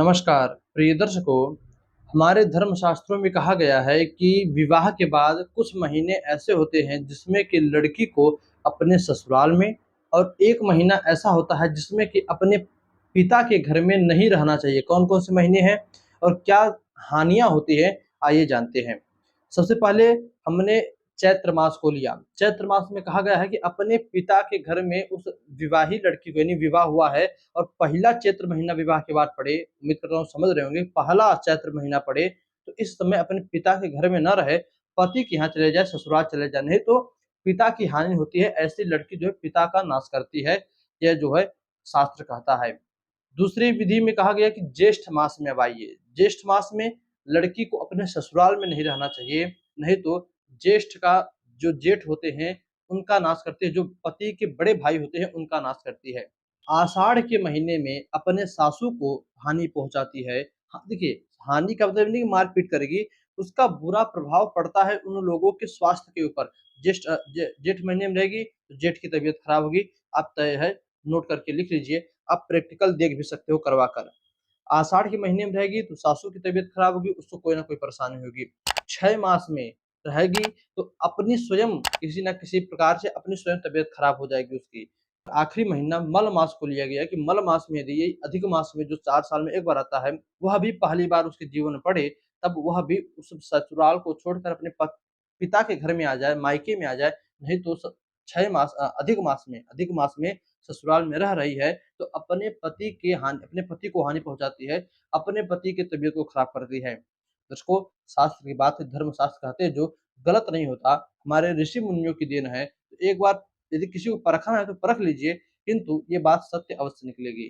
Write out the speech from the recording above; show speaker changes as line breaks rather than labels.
नमस्कार प्रिय दर्शकों। हमारे धर्म शास्त्रों में कहा गया है कि विवाह के बाद कुछ महीने ऐसे होते हैं जिसमें कि लड़की को अपने ससुराल में और 1 महीना ऐसा होता है जिसमें कि अपने पिता के घर में नहीं रहना चाहिए। कौन-कौन से महीने हैं और क्या हानियाँ होती हैं, आइए जानते हैं। सबसे पहले हमने चैत्र मास को लिया। चैत्र मास में कहा गया है कि अपने पिता के घर में उस विवाही लड़की को यानी विवाह हुआ है और पहला चैत्र महीना विवाह के बाद पड़े, उम्मीद कर रहा हूँ समझ रहे होंगे, पहला चैत्र महीना पड़े, तो इस समय अपने पिता के घर में ना रहे, पति के यहाँ चले जाए, ससुराल चले जाए, नहीं तो पिता की हानि होती है। ऐसी लड़की जो है पिता का नाश करती है, यह जो है शास्त्र कहता है। दूसरी विधि में कहा गया कि ज्येष्ठ मास में अब आइए। ज्येष्ठ मास में लड़की को अपने ससुराल में नहीं रहना चाहिए, नहीं तो ज्येष्ठ का जो जेठ होते हैं, उनका नाश करती है, जो पति के बड़े भाई होते हैं, उनका नाश करती है। आषाढ़ के महीने में अपने सासू को हानि पहुँचाती है। हाँ, देखिए हानि का मतलब नहीं कि मार-पीट करेगी, उसका बुरा प्रभाव पड़ता है उन लोगों के स्वास्थ्य के ऊपर। जेठ महीने में रहेगी, तो जेठ की तबीयत खराब होगी। आप तय है, नोट करके लिख लीजिए, आप प्रैक्टिकल देख भी सकते हो करवा कर। आषाढ़ के महीने में रहेगी तो सासू की तबीयत खराब होगी, उसको कोई ना कोई परेशानी होगी। 6 मास में रहेगी तो अपनी स्वयं किसी न किसी प्रकार से अपनी स्वयं तबीयत खराब हो जाएगी उसकी। आखिरी महीना मल मास को लिया गया है कि मल मास में यदि ये अधिक मास में जो 4 साल में 1 बार आता है, वह भी पहली बार उसके जीवन में पड़े, तब वह भी उस ससुराल को छोड़कर अपने पिता के घर में आ जाए, मायके में आ जाए, नहीं तो 6 मास अधिक मास में ससुराल में रह रही है, तो अपने पति को हानि पहुँचाती है, अपने पति की तबीयत को खराब करती है। दर्शकों, शास्त्र की बात है, धर्म शास्त्र कहते हैं जो गलत नहीं होता, हमारे ऋषि-मुनियों की देन है। तो एक बार यदि किसी को परखना है तो परख लीजिए, किंतु ये बात सत्य अवश्य निकलेगी।